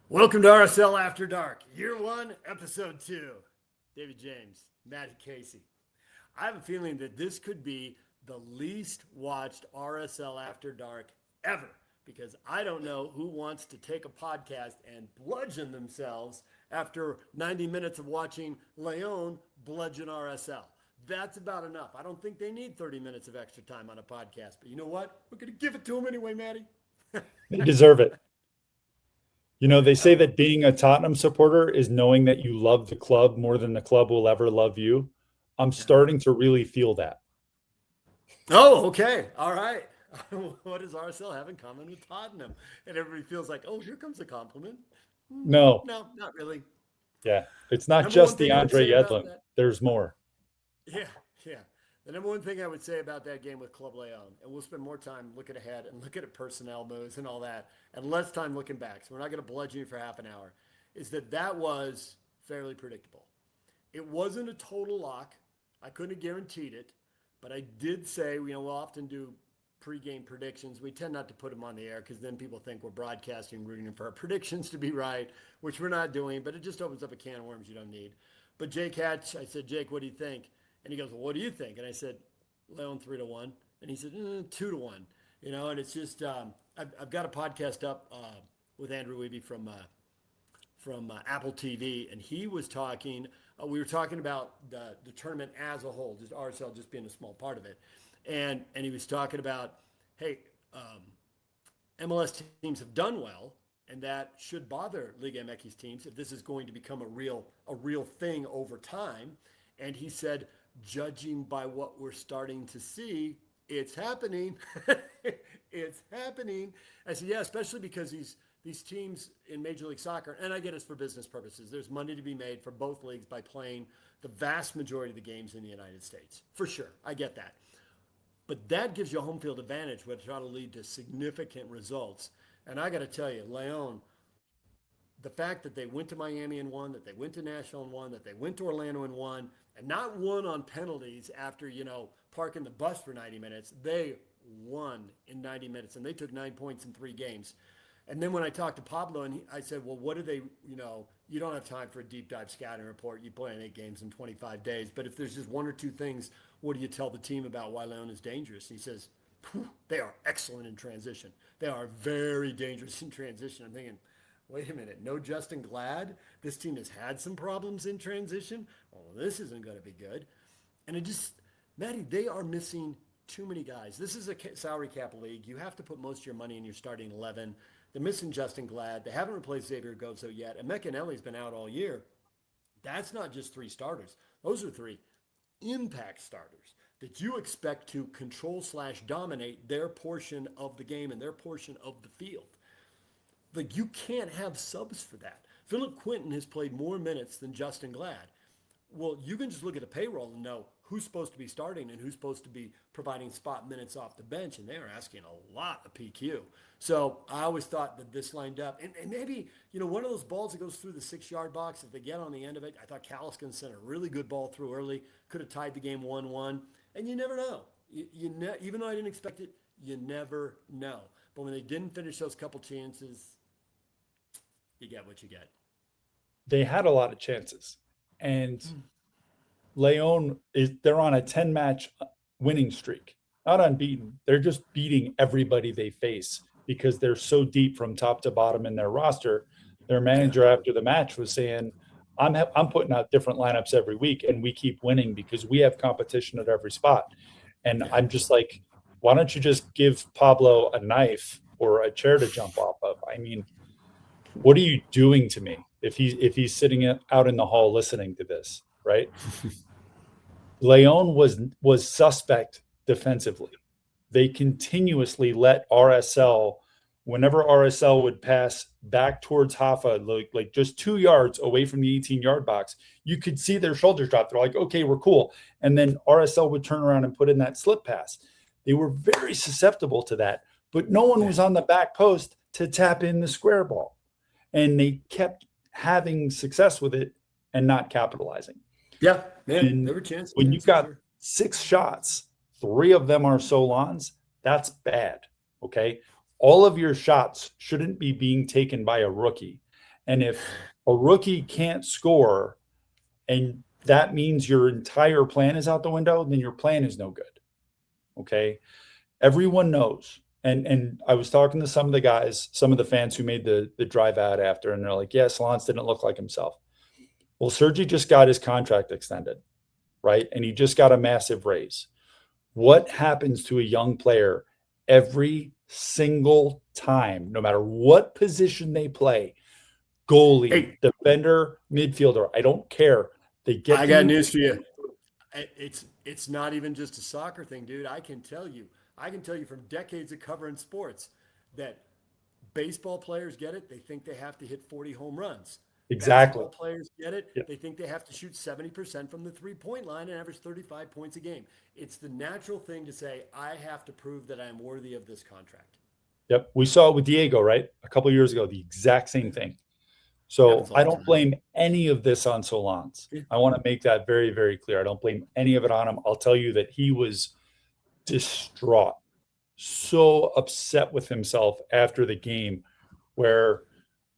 Welcome to RSL After Dark, Year 1, Episode 2. David James, Matt Casey. I have a feeling that this could be the least watched RSL After Dark ever because I don't know who wants to take a podcast and bludgeon themselves after 90 minutes of watching Leon bludgeon RSL. That's about enough. I don't think they need 30 minutes of extra time on a podcast, but you know what? We're going to give it to them anyway, Matty. They deserve it. You know, they say that being a Tottenham supporter is knowing that you love the club more than the club will ever love you. I'm starting to really feel that. Oh, okay. All right. What does RSL have in common with Tottenham? And everybody feels like, oh, here comes a compliment. No, No, not really. yeah. It's not Number one just thing I would DeAndre say about Yedlin. that, There's more. yeah, yeah. The number one thing I would say about that game with Club Leon, and we'll spend more time looking ahead and looking at personnel moves and all that, and less time looking back. So we're not going to bludgeon you for half an hour. Is that was fairly predictable. It wasn't a total lock. I couldn't have guaranteed it, but I did say, we'll often do pregame predictions. We tend not to put them on the air because then people think we're broadcasting, rooting for our predictions to be right, which we're not doing, but it just opens up a can of worms you don't need. But Jake Hatch, I said, Jake, what do you think? And he goes, well, what do you think? And I said, Leon 3-1. And he said, 2-1. And it's just, I've got a podcast up with Andrew Weeby from Apple TV, and he was talking. We were talking about the tournament as a whole, just RSL just being a small part of it, and he was talking about, hey, MLS teams have done well, and that should bother Liga MX teams if this is going to become a real thing over time. And he said, judging by what we're starting to see, it's happening. It's happening. I said, yeah, especially because these teams in Major League Soccer, and I get it's for business purposes, there's money to be made for both leagues by playing the vast majority of the games in the United States. For sure, I get that. But that gives you a home field advantage, which ought to lead to significant results. And I got to tell you, Leon, the fact that they went to Miami and won, that they went to Nashville and won, that they went to Orlando and won, and not won on penalties after, parking the bus for 90 minutes. They won in 90 minutes, and they took 9 points in 3 games. And then when I talked to Pablo, and I said, well, what do they, you don't have time for a deep dive scouting report. You play in 8 games in 25 days. But if there's just one or two things, what do you tell the team about why Leon is dangerous? And he says, they are excellent in transition. They are very dangerous in transition. I'm thinking, wait a minute, no Justin Glad? This team has had some problems in transition? Well, this isn't going to be good. And Maddie, they are missing too many guys. This is a salary cap league. You have to put most of your money in your starting 11. They're missing Justin Glad. They haven't replaced Xavier Gozo yet. And Meccanelli's been out all year. That's not just 3 starters. Those are 3 impact starters that you expect to control/dominate their portion of the game and their portion of the field. Like, you can't have subs for that. Philip Quinton has played more minutes than Justin Glad. Well, you can just look at the payroll and know who's supposed to be starting and who's supposed to be providing spot minutes off the bench, and they are asking a lot of PQ. So I always thought that this lined up. And maybe, one of those balls that goes through the 6-yard box, if they get on the end of it, I thought Caliscan sent a really good ball through early, could have tied the game 1-1. And you never know. Even though I didn't expect it, you never know. But when they didn't finish those couple chances, you get what you get. They had a lot of chances. And Leon they're on a 10-match winning streak. Not unbeaten. They're just beating everybody they face because they're so deep from top to bottom in their roster. Their manager after the match was saying, I'm putting out different lineups every week and we keep winning because we have competition at every spot. And I'm just like, why don't you just give Pablo a knife or a chair to jump off of? I mean, what are you doing to me if he's sitting out in the hall listening to this, right? Leon was suspect defensively. They continuously let RSL, whenever RSL would pass back towards Hoffa, like just 2 yards away from the 18-yard box, you could see their shoulders drop. They're like, okay, we're cool. And then RSL would turn around and put in that slip pass. They were very susceptible to that, but no one was on the back post to tap in the square ball. And they kept having success with it and not capitalizing. Yeah, man, there were chances. When you've got 6 shots, 3 of them are Solans, that's bad, okay? All of your shots shouldn't be being taken by a rookie. And if a rookie can't score and that means your entire plan is out the window, then your plan is no good. Okay. Everyone knows. And I was talking to some of the guys, some of the fans who made the drive out after, and they're like, yeah, Solans didn't look like himself. Well, Sergi just got his contract extended, right? And he just got a massive raise. What happens to a young player every single time, no matter what position they play? Goalie, Hey, defender, midfielder, I don't care. They get I the got new news for you. It's not even just a soccer thing, dude. I can tell you from decades of covering sports that baseball players get it. They think they have to hit 40 home runs. exactly. Basketball players get it. Yep. They think they have to shoot 70% from the 3-point line and average 35 points a game. It's the natural thing to say, I have to prove that I'm worthy of this contract. Yep. We saw it with Diego, right? A couple of years ago, the exact same thing. So I don't blame any of this on Solans. I want to make that very, very clear. I don't blame any of it on him. I'll tell you that he was distraught, so upset with himself after the game, where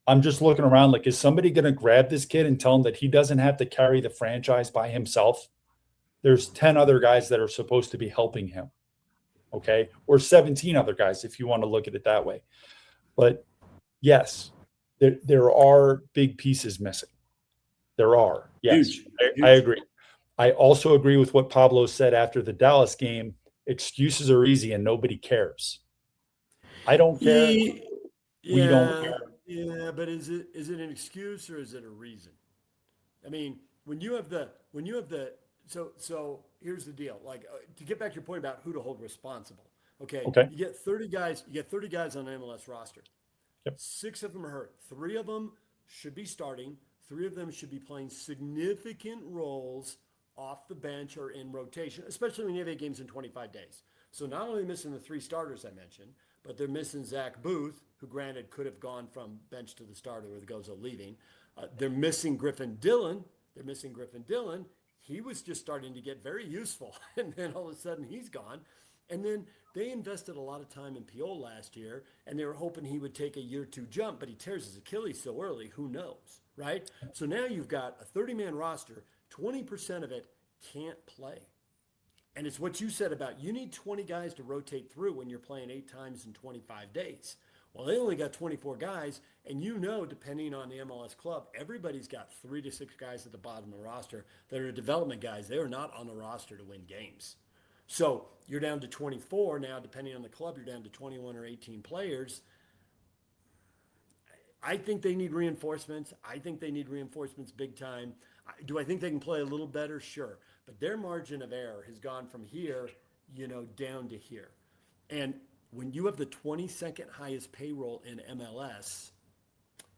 I'm just looking around like, is somebody going to grab this kid and tell him that he doesn't have to carry the franchise by himself? There's 10 other guys that are supposed to be helping him. Okay. Or 17 other guys, if you want to look at it that way. But yes, there are big pieces missing. There are. Yes, Huge. I agree. I also agree with what Pablo said after the Dallas game. Excuses are easy and nobody cares. I don't care. We don't care. Yeah, but is it an excuse or is it a reason? I mean, when you have the so here's the deal. Like to get back to your point about who to hold responsible. Okay. You get 30 guys. You get 30 guys on the MLS roster. Yep. 6 of them are hurt. 3 of them should be starting. 3 of them should be playing significant roles off the bench or in rotation, especially when you have 8 games in 25 days. So not only missing the 3 starters I mentioned, but they're missing Zach Booth, who granted could have gone from bench to the starter with Gozo leaving. They're missing Griffin Dillon. He was just starting to get very useful, and then all of a sudden he's gone. And then they invested a lot of time in Piol last year, and they were hoping he would take a year 2 jump, but he tears his Achilles so early, who knows, right? So now you've got a 30-man roster, 20% of it can't play. And it's what you said about you need 20 guys to rotate through when you're playing 8 times in 25 days. Well, they only got 24 guys, and depending on the MLS club, everybody's got 3 to 6 guys at the bottom of the roster that are development guys. They are not on the roster to win games. So you're down to 24 now, depending on the club, you're down to 21 or 18 players. I think they need reinforcements. I think they need reinforcements big time. Do I think they can play a little better? Sure. But their margin of error has gone from here, down to here. And when you have the 22nd highest payroll in MLS,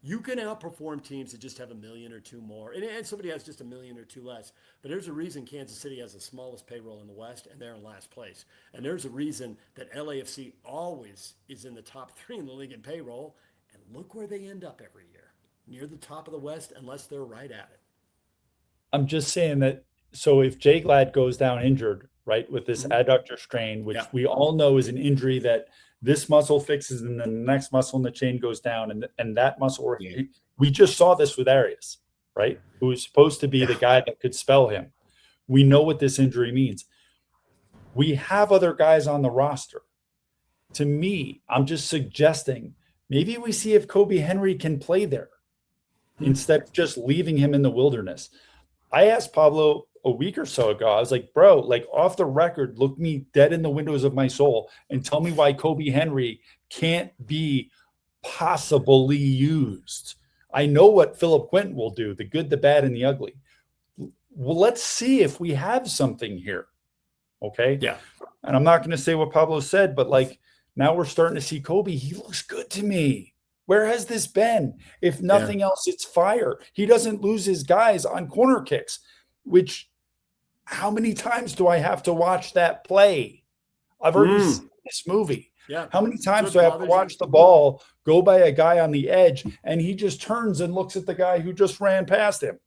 you can outperform teams that just have 1 million or 2 more. And somebody has just 1 million or 2 less. But there's a reason Kansas City has the smallest payroll in the West, and they're in last place. And there's a reason that LAFC always is in the top 3 in the league in payroll. And look where they end up every year, near the top of the West, unless they're right at it. I'm just saying that. So if Jay Glad goes down injured, right, with this adductor strain, which we all know is an injury that this muscle fixes and then the next muscle in the chain goes down, and that muscle, we just saw this with Arias, right, who was supposed to be the guy that could spell him. We know what this injury means. We have other guys on the roster. To me, I'm just suggesting maybe we see if Kobe Henry can play there instead of just leaving him in the wilderness. I asked Pablo a week or so ago, I was like, bro, like off the record, look me dead in the windows of my soul and tell me why Kobe Henry can't be possibly used. I know what Philip Quinton will do, the good, the bad, and the ugly. Well, let's see if we have something here. Okay. Yeah. And I'm not going to say what Pablo said, but like now we're starting to see Kobe. He looks good to me. Where has this been? If nothing else, it's fire. He doesn't lose his guys on corner kicks, which how many times do I have to watch that play? I've already seen this movie. Yeah. How many times do I have to watch the ball go by a guy on the edge and he just turns and looks at the guy who just ran past him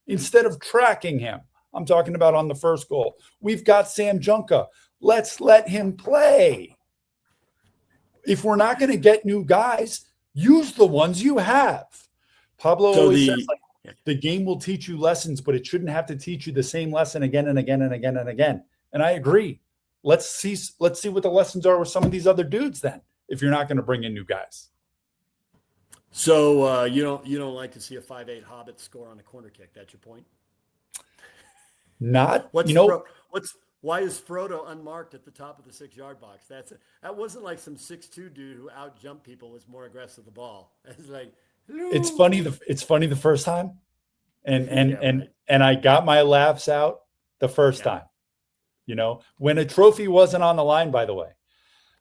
instead of tracking him? I'm talking about on the first goal. We've got Sam Junka. Let's let him play. If we're not going to get new guys, use the ones you have. Pablo So always says, the like, the game will teach you lessons, but it shouldn't have to teach you the same lesson again and again and again and again. And I agree. Let's see what the lessons are with some of these other dudes then, if you're not going to bring in new guys. so you don't like to see a 5'8" Hobbit score on a corner kick. That's your point. Not, What's why is Frodo unmarked at the top of the 6-yard box? That wasn't like some 6'2" dude who out jumped people, was more aggressive with the ball. It's like, it's hello. funny. It's funny the first time, and and Yeah, and right. and I got my laughs out the first Yeah. time. When a trophy wasn't on the line. By the way,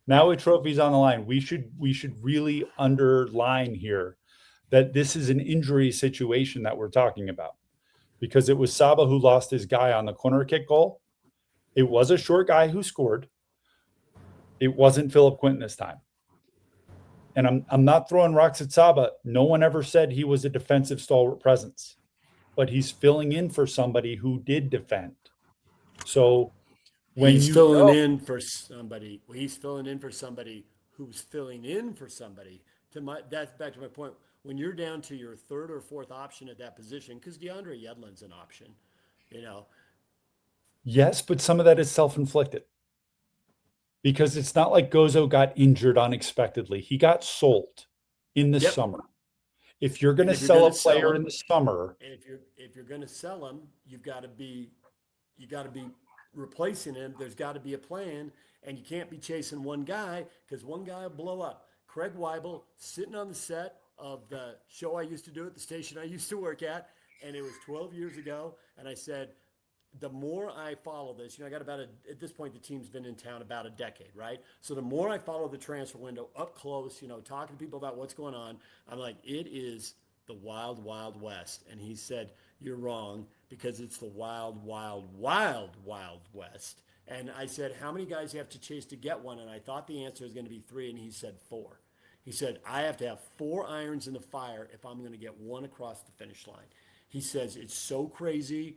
now a trophy's on the line. We should really underline here that this is an injury situation that we're talking about, because it was Saba who lost his guy on the corner kick goal. It was a short guy who scored. It wasn't Philip Quinton this time. And I'm not throwing rocks at Saba. No one ever said he was a defensive stalwart presence, but he's filling in for somebody who did defend. So when He's you filling know, in for somebody. He's filling in for somebody who's filling in for somebody. That's back to my point. When you're down to your third or fourth option at that position, because DeAndre Yedlin's an option, you know. yes, but some of that is self-inflicted, because it's not like Gozo got injured unexpectedly. He got sold in the Yep. summer. If you're going And to if you're going sell to a sell player in him, the summer, and if you're going to sell him, you got to be replacing him. There's got to be a plan, and you can't be chasing one guy, because one guy will blow up. Craig Weibel sitting on the set of the show I used to do at the station I used to work at, and it was 12 years ago, and I said, the more I follow this, I got at this point, the team's been in town about a decade, right? So the more I follow the transfer window up close, talking to people about what's going on, I'm like, it is the wild, wild west. And he said, you're wrong, because it's the wild, wild, wild, wild west. And I said, how many guys do you have to chase to get one? And I thought the answer was going to be 3, and he said 4. He said, I have to have 4 irons in the fire if I'm going to get one across the finish line. He says, it's so crazy.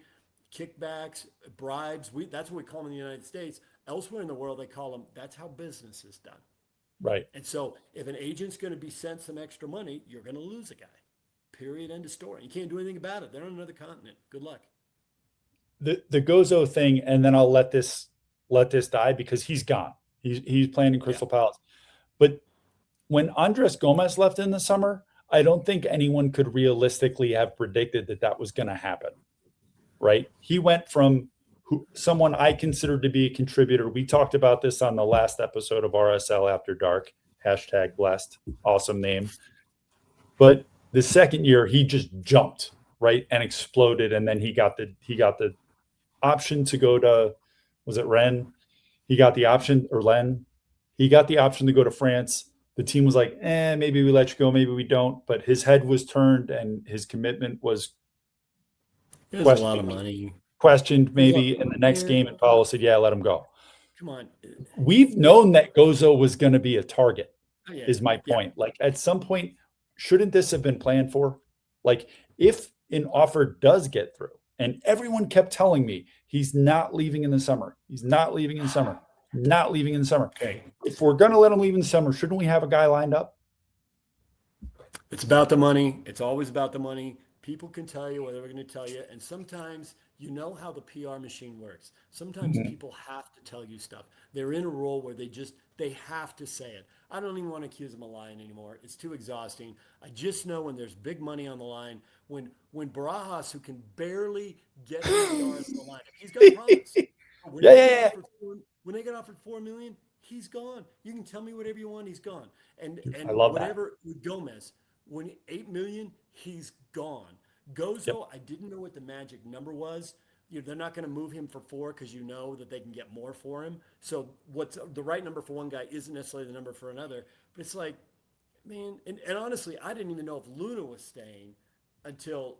Kickbacks, bribes, that's what we call them in the United States. Elsewhere in the world, they call them, that's how business is done. right? And so if an agent's going to be sent some extra money, you're going to lose a guy. Period. End of story. You can't do anything about it. They're on another continent. Good luck. The Gozo thing, and then I'll let this die, because he's gone. He's playing in Yeah. Crystal Palace. But when Andres Gomez left in the summer, I don't think anyone could realistically have predicted that was going to happen. Right? He went from someone I considered to be a contributor. We talked about this on the last episode of RSL After Dark. #blessed. Awesome name. But the second year, he just jumped, right, and exploded. And then he got the option to go to, was it Rennes? He got the option, or Len. He got the option to go to France. The team was like, maybe we let you go, maybe we don't. But his head was turned, and his commitment was There's a lot of money. questioned There's a lot, maybe in the next man, game, and Paulo said, yeah, let him go. come on. We've You know, known that Gozo was going to be a target, oh, yeah, is my yeah. point. Like, at some point, shouldn't this have been planned for? Like, if an offer does get through, and everyone kept telling me he's not leaving in the summer, he's not leaving in the summer, not leaving in the summer. Okay. If we're going to let him leave in the summer, shouldn't we have a guy lined up? It's about the money. It's always about the money. People can tell you what they're going to tell you. And sometimes you know how the PR machine works. Sometimes Mhm. people have to tell you stuff. They're in a role where they have to say it. I don't even want to accuse them of lying anymore. It's too exhausting. I just know when there's big money on the line, when Barajas, who can barely get into the RSL line, he's got promise. When Yeah, they yeah, get yeah. offered when they get offered $4 million, he's gone. You can tell me whatever you want, he's gone. And Dude, I and love that. whatever with Gomez, when 8 million, he's gone. Yep. Gozo, I didn't know what the magic number was. They're not going to move him for 4 because you know that they can get more for him. So what's the right number for one guy isn't necessarily the number for another. But it's like, man, and honestly, I didn't even know if Luna was staying until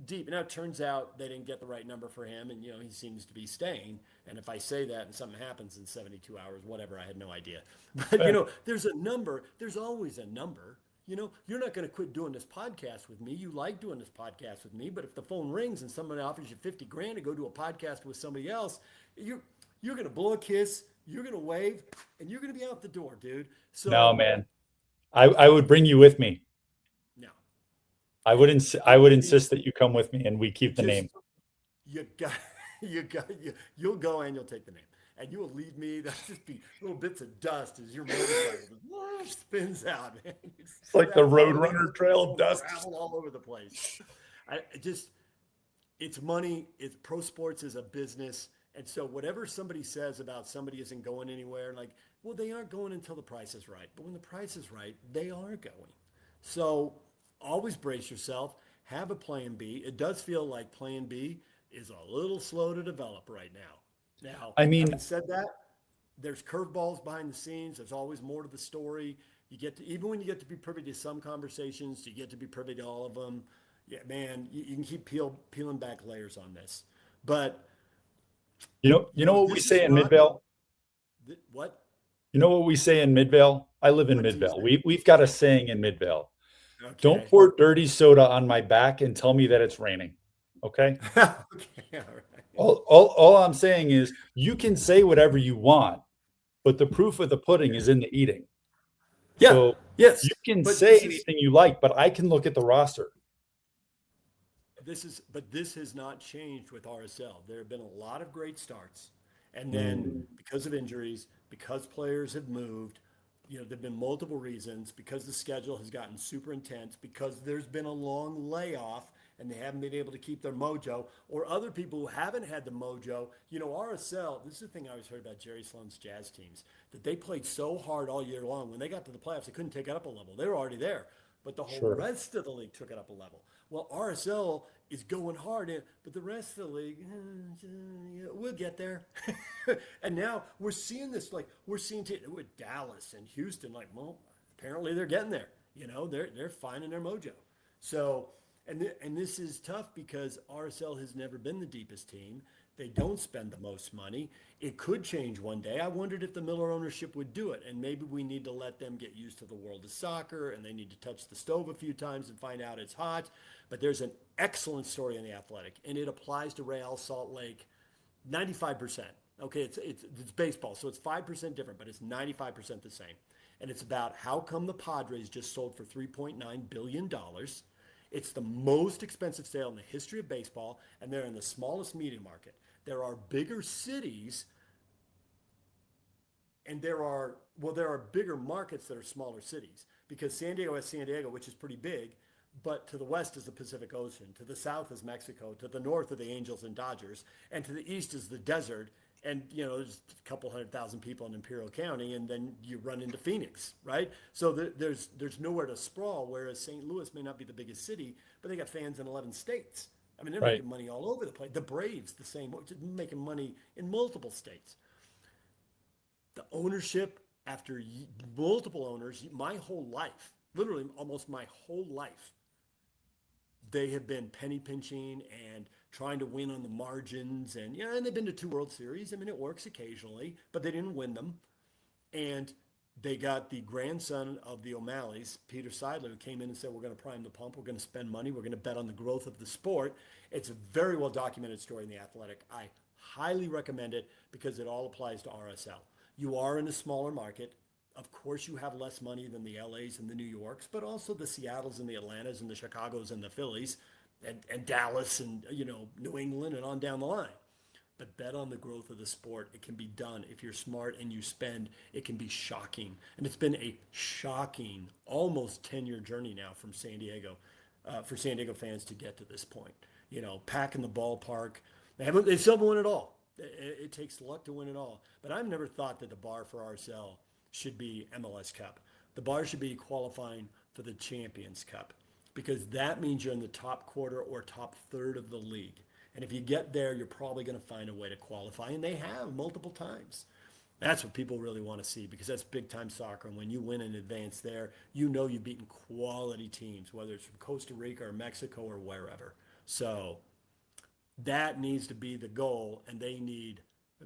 deep. And now it turns out they didn't get the right number for him, and he seems to be staying. And if I say that and something happens in 72 hours, whatever, I had no idea. But Fair. there's a number. There's always a number. You're not going to quit doing this podcast with me. You like doing this podcast with me, but if the phone rings and somebody offers you 50 grand to go do a podcast with somebody else, you're going to blow a kiss, you're going to wave, and you're going to be out the door, dude. No, So man. I would bring you with me. no, I would insist that you come with me and we keep the Just name. you got you'll go and you'll take the name. And you will leave me. That'll just be little bits of dust as your motorcycle just spins out, man. You It's like the have all Roadrunner trail dust. gravel all over the place. I just it's money. It's pro sports is a business, and so whatever somebody says about somebody isn't going anywhere, like, well, they aren't going until the price is right. But when the price is right, they are going. So always brace yourself. Have a plan B. It does feel like plan B is a little slow to develop right now. Now, I mean, having said that, there's curveballs behind the scenes. There's always more to the story. You get to, even when you get to be privy to some conversations, you get to be privy to all of them. Yeah, man, you can keep peeling back layers on this. But, you know what we this is say in not Midvale? what? You know what we say in Midvale? I live in What do you Midvale. say? We've got a saying in Midvale. Don't Okay. pour dirty soda on my back and tell me that it's raining. Okay? Okay, all right. All I'm saying is you can say whatever you want, but the proof of the pudding is in the eating. Yeah, So yes. you can But say anything you like, but I can look at the roster. this has not changed with RSL. There have been a lot of great starts, and then Mm, because of injuries, because players have moved, there've been multiple reasons. Because the schedule has gotten super intense, because there's been a long layoff and they haven't been able to keep their mojo, or other people who haven't had the mojo. RSL. This is the thing I always heard about Jerry Sloan's Jazz teams, that they played so hard all year long. When they got to the playoffs, they couldn't take it up a level. They were already there, but the whole sure. rest of the league took it up a level. Well, RSL is going hard, but the rest of the league, we'll get there. And now we're seeing this, like we're seeing with Dallas and Houston, like, well, apparently they're getting there. They're finding their mojo. So, and this is tough because RSL has never been the deepest team. They don't spend the most money. It could change one day. I wondered if the Miller ownership would do it, and maybe we need to let them get used to the world of soccer, and they need to touch the stove a few times and find out it's hot. But there's an excellent story in the Athletic, and it applies to Real Salt Lake 95%. Okay, it's baseball, so it's 5% different, but it's 95% the same. And it's about how come the Padres just sold for $3.9 billion. It's the most expensive sale in the history of baseball, and they're in the smallest media market. There are bigger cities, and there are bigger markets that are smaller cities, because San Diego has San Diego, which is pretty big, but to the west is the Pacific Ocean, to the south is Mexico, to the north are the Angels and Dodgers, and to the east is the desert. And there's a couple 100,000 people in Imperial County, and then you run into Phoenix, right? So there's nowhere to sprawl. Whereas St. Louis may not be the biggest city, but they got fans in 11 states. I mean, they're Right. making money all over the place. The Braves, the same, making money in multiple states. The ownership, after multiple owners, my whole life, literally almost my whole life, they have been penny pinching and trying to win on the margins. And and they've been to 2 World Series. I mean, it works occasionally, but they didn't win them. And they got the grandson of the O'Malleys, Peter Seidler, who came in and said, we're going to prime the pump. We're going to spend money. We're going to bet on the growth of the sport. It's a very well documented story in The Athletic. I highly recommend it because it all applies to RSL. You are in a smaller market. Of course, you have less money than the LAs and the New Yorks, but also the Seattles and the Atlantas and the Chicagos and the Phillies and Dallas and, New England and on down the line. But bet on the growth of the sport. It can be done. If you're smart and you spend, it can be shocking. And it's been a shocking, almost 10-year journey now from San Diego, for San Diego fans to get to this point. Packing the ballpark. They still haven't won it all. It takes luck to win it all. But I've never thought that the bar for RSL should be MLS Cup. The bar should be qualifying for the Champions Cup, because that means you're in the top quarter or top third of the league. And if you get there, you're probably going to find a way to qualify. And they have multiple times. That's what people really want to see, because that's big time soccer. And when you win in advance there, you've beaten quality teams, whether it's from Costa Rica or Mexico or wherever. So that needs to be the goal, and they need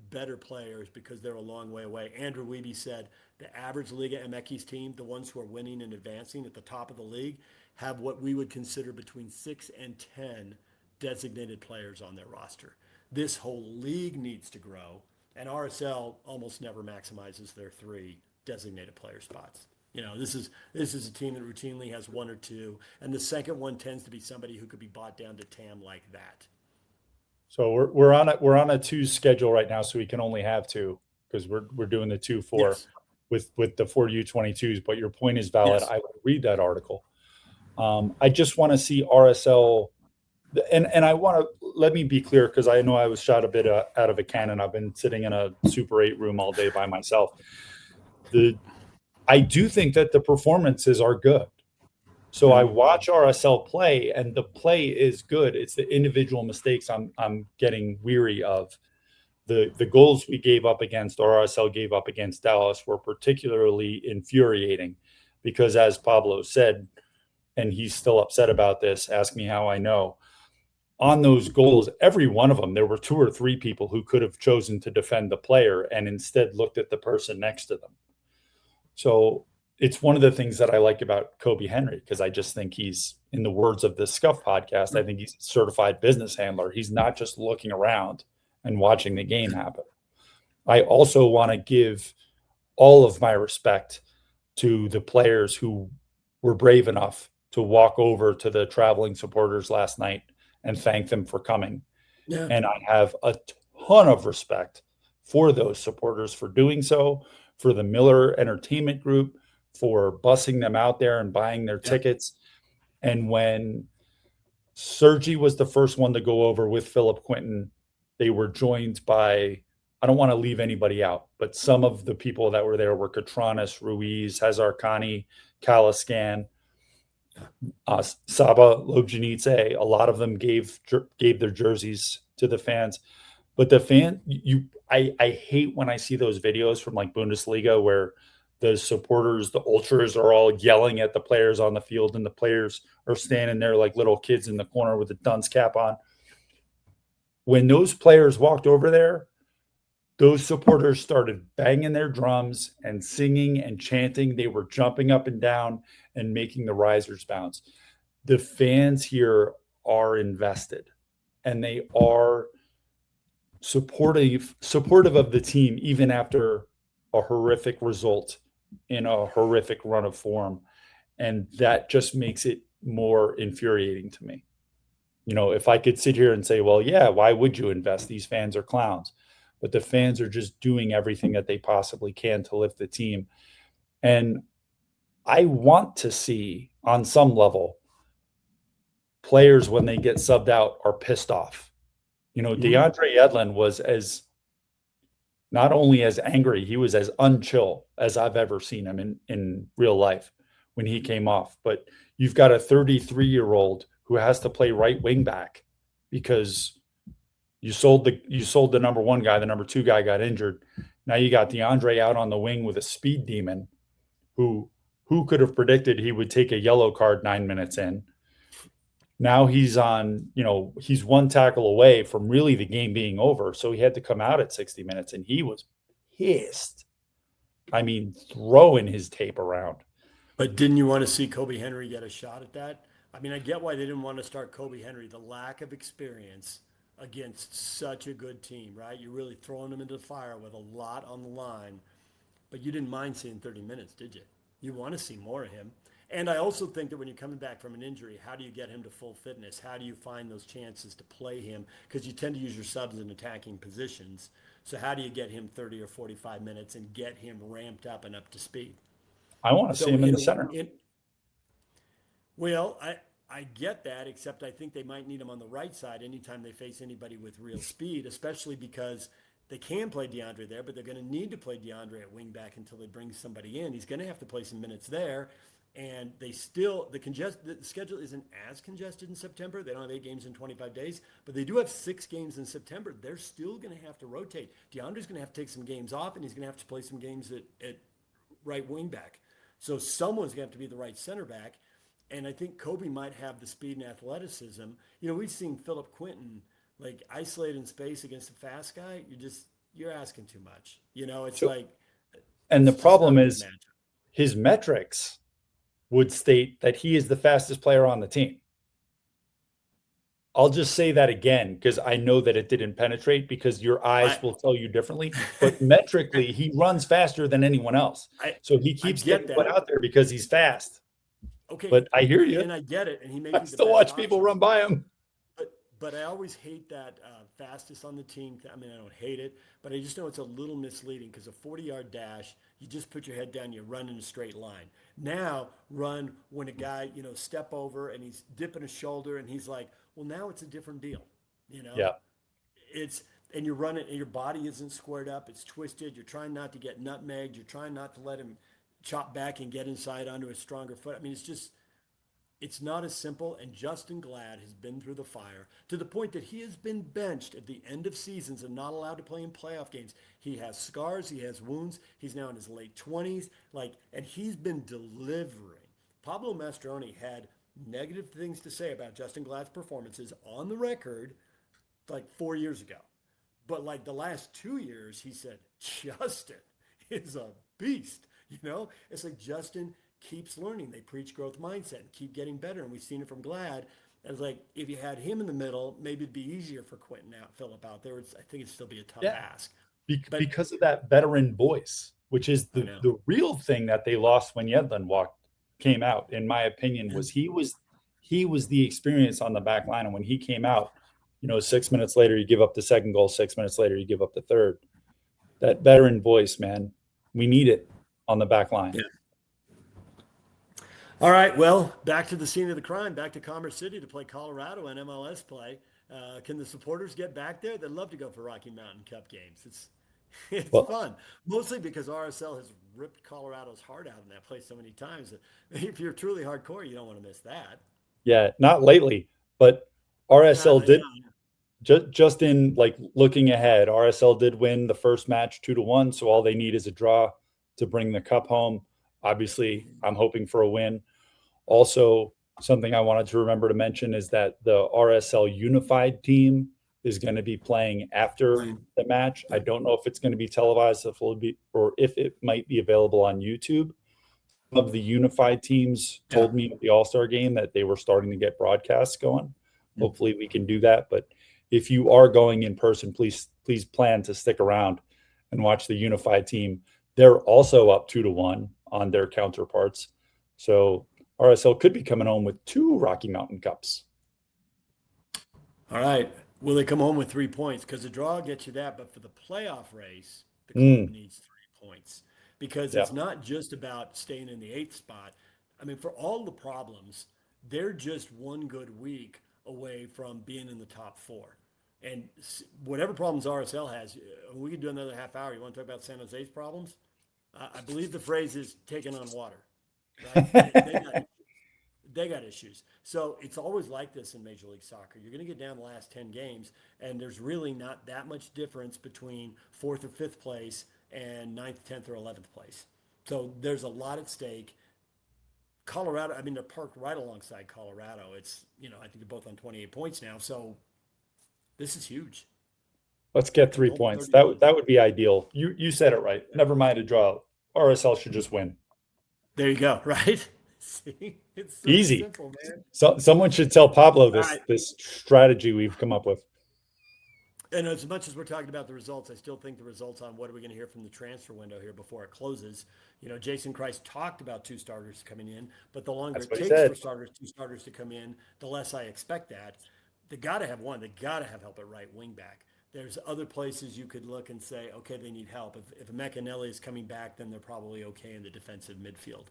better players because they're a long way away. Andrew Wiebe said the average Liga MX team, the ones who are winning and advancing at the top of the league, have what we would consider between 6 and 10 designated players on their roster. This whole league needs to grow, and RSL almost never maximizes their 3 designated player spots. This is a team that routinely has one or two, and the second one tends to be somebody who could be bought down to TAM like that. So we're on a two schedule right now, so we can only have two because we're doing the 2-4 Yes. with the 4U22s. But your point is valid. Yes. I will read that article. I just want to see RSL, and I want to let me be clear because I know I was shot a bit out of a cannon. I've been sitting in a Super 8 room all day by myself. I do think that the performances are good. So I watch RSL play, and the play is good. It's the individual mistakes I'm getting weary of. The goals we gave up against, or RSL gave up against Dallas, were particularly infuriating because, as Pablo said, and he's still upset about this, ask me how I know. On those goals, every one of them, there were two or three people who could have chosen to defend the player and instead looked at the person next to them. So it's one of the things that I like about Kobe Henry, because I just think he's, in the words of the Scuff podcast, I think he's a certified business handler. He's not just looking around and watching the game happen. I also want to give all of my respect to the players who were brave enough to walk over to the traveling supporters last night and thank them for coming. Yeah. And I have a ton of respect for those supporters for doing so, for the Miller Entertainment Group, for bussing them out there and buying their tickets. And when Sergi was the first one to go over with Philip Quinton, they were joined by, I don't want to leave anybody out, but some of the people that were there were Katranis, Ruiz, Hazar Khani, Kalaskan, Saba Lobjanidze. A lot of them gave their jerseys to the fans. But the fan, I hate when I see those videos from like Bundesliga where the supporters, the ultras are all yelling at the players on the field, and the players are standing there like little kids in the corner with a dunce cap on. When those players walked over there, those supporters started banging their drums and singing and chanting. They were jumping up and down and making the risers bounce. The fans here are invested, and they are supportive of the team, even after a horrific result in a horrific run of form. And that just makes it more infuriating to me. If I could sit here and say, well, yeah, why would you invest? These fans are clowns. But the fans are just doing everything that they possibly can to lift the team. And I want to see, on some level, players, when they get subbed out, are pissed off. DeAndre Yedlin was not only as angry, he was as unchill as I've ever seen him in real life when he came off. But you've got a 33-year-old who has to play right wing back because you sold the number one guy, the number two guy got injured. Now you got DeAndre out on the wing with a speed demon who could have predicted he would take a yellow card 9 minutes in. Now he's he's one tackle away from really the game being over. So he had to come out at 60 minutes, and he was pissed. I mean, throwing his tape around. But didn't you want to see Kobe Henry get a shot at that? I mean, I get why they didn't want to start Kobe Henry, the lack of experience against such a good team, right? You're really throwing them into the fire with a lot on the line. But you didn't mind seeing 30 minutes, did you? You want to see more of him. And I also think that when you're coming back from an injury, how do you get him to full fitness? How do you find those chances to play him? Because you tend to use your subs in attacking positions. So how do you get him 30 or 45 minutes and get him ramped up and up to speed? I want to see him in the center. Well, I get that, except I think they might need him on the right side anytime they face anybody with real speed, especially because they can play DeAndre there, but they're going to need to play DeAndre at wing back until they bring somebody in. He's going to have to play some minutes there. And the schedule isn't as congested in September. They don't have 8 games in 25 days, but they do have 6 games in September. They're still going to have to rotate. DeAndre's going to have to take some games off, and he's going to have to play some games at right wing back. So someone's going to have to be the right center back. And I think Kobe might have the speed and athleticism. We've seen Philip Quinton like isolated in space against a fast guy. You're asking too much. It's sure. like. And the problem is his metrics would state that he is the fastest player on the team. I'll just say that again because I know that it didn't penetrate because your eyes I, will tell you differently. But metrically, he runs faster than anyone else. I, So he I keeps get getting put that. out there because he's fast. Okay, But I hear you. and I get it, and he may I be the still best watch people option. run by him. But I always hate that fastest on the team. I mean, I don't hate it, but I just know it's a little misleading because a 40-yard dash, you just put your head down, you run in a straight line. Now run when a guy, step over and he's dipping a shoulder and he's like, well, now it's a different deal. You know, Yeah. it's and you're running and your body isn't squared up, it's twisted. You're trying not to get nutmegged. You're trying not to let him chop back and get inside onto a stronger foot. I mean, it's not as simple, and Justin Glad has been through the fire to the point that he has been benched at the end of seasons and not allowed to play in playoff games. He has scars, he has wounds. He's now in his late 20s, and he's been delivering. Pablo Mastroeni had negative things to say about Justin Glad's performances on the record like 4 years ago. But like the last 2 years, he said, Justin is a beast. It's like Justin keeps learning. They preach growth mindset and keep getting better. And we've seen it from Glad. And it's like, if you had him in the middle, maybe it'd be easier for Phillip out there. I think it'd still be a tough Yeah. ask. But Because of that veteran voice, which is I the know. the real thing that they lost when Yedlin came out. In my opinion, was he was the experience on the back line, and when he came out, 6 minutes later you give up the second goal, 6 minutes later you give up the third. That veteran voice, man, we need it on the back line. Yeah. All right. Well, back to the scene of the crime, back to Commerce City to play Colorado and MLS play. Can the supporters get back there? They'd love to go for Rocky Mountain Cup games. It's Well, fun, mostly because RSL has ripped Colorado's heart out in that place so many times. If you're truly hardcore, you don't want to miss that. yeah, not lately, but Not RSL like, did just in like looking ahead. RSL did win the first match 2-1, so all they need is a draw to bring the cup home. Obviously, I'm hoping for a win. Also, something I wanted to remember to mention is that the RSL unified team is going to be playing after the match. I don't know if it's going to be televised, if it'll be, or if it might be available on YouTube. Some of the unified teams yeah. told me at the All-Star game that they were starting to get broadcasts going. Hopefully we can do that. But if you are going in person, please plan to stick around and watch the unified team. They're also up 2-1 on their counterparts. So RSL could be coming home with 2 Rocky Mountain Cups. All right. Will they come home with 3 points? Because the draw gets you that, but for the playoff race, the club Mm, needs 3 points because yeah, it's not just about staying in the eighth spot. I mean, for all the problems, they're just one good week away from being in the top four. And whatever problems RSL has, we could do another half hour. You want to talk about San Jose's problems? I believe the phrase is taking on water, right? They got issues. So it's always like this in Major League Soccer. You're going to get down the last 10 games, and there's really not that much difference between fourth or fifth place and ninth, 10th, or 11th place. So there's a lot at stake. Colorado, I mean, they're parked right alongside Colorado. I think they're both on 28 points now. So this is huge. let's get Come 3 home with points. 31. That would be ideal. You said it right. Never mind a draw. RSL should just win. There you go, right? See, it's so Easy. simple, man. So someone should tell Pablo All this right. this strategy we've come up with. And as much as we're talking about the results, I still think the results on what are we going to hear from the transfer window here before it closes. Jason Christ talked about 2 starters coming in, but the longer That's it what he takes for said. 2 starters to come in, the less I expect that. They got to have one. They got to have help at right wing back. There's other places you could look and say, okay, they need help. If Meccanelli is coming back, then they're probably okay in the defensive midfield.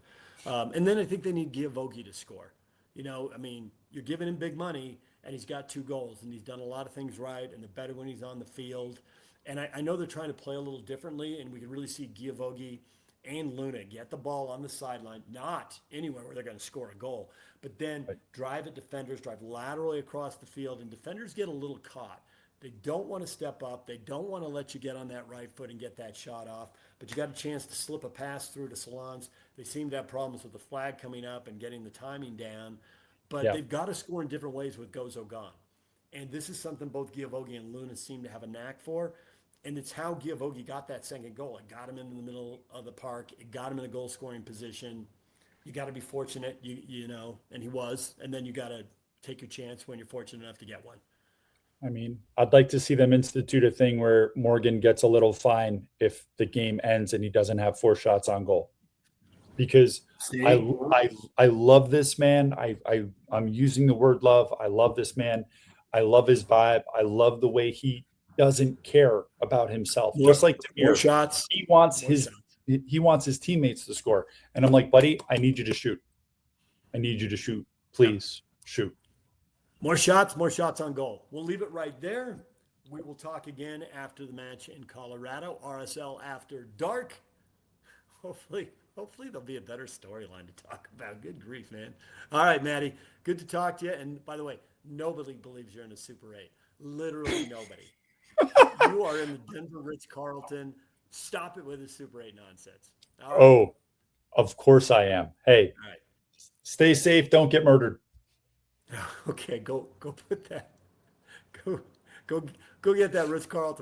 And then I think they need Giavogi to score. I mean, you're giving him big money, and he's got 2 goals, and he's done a lot of things right, and they're better when he's on the field. And I know they're trying to play a little differently, and we can really see Giavogi and Luna get the ball on the sideline, not anywhere where they're going to score a goal, but then Right. drive at defenders, drive laterally across the field, and defenders get a little caught. They don't want to step up. They don't want to let you get on that right foot and get that shot off. But you got a chance to slip a pass through to Salons. They seem to have problems with the flag coming up and getting the timing down. But Yeah. they've got to score in different ways with Gozo gone. And this is something both Giavogi and Luna seem to have a knack for. And it's how Giavogi got that second goal. It got him into the middle of the park. It got him in a goal scoring position. You got to be fortunate, and he was. And then you got to take your chance when you're fortunate enough to get one. I mean, I'd like to see them institute a thing where Morgan gets a little fine if the game ends and he doesn't have 4 shots on goal. Because See? I love this man. I'm using the word love. I love this man. I love his vibe. I love the way he doesn't care about himself. Just like more Tamir, shots. he wants More his shots. he wants his teammates to score. And I'm like, buddy, I need you to shoot. I need you to shoot. Please shoot. More shots on goal. We'll leave it right there. We will talk again after the match in Colorado. RSL After Dark. Hopefully there'll be a better storyline to talk about. Good grief, man. All right, Maddie. Good to talk to you. And by the way, nobody believes you're in a Super 8. Literally nobody. You are in the Denver Ritz-Carlton. Stop it with the Super 8 nonsense. All right. Oh, of course I am. Hey, All right. stay safe. Don't get murdered. Okay, go put that. Go get that Ritz-Carlton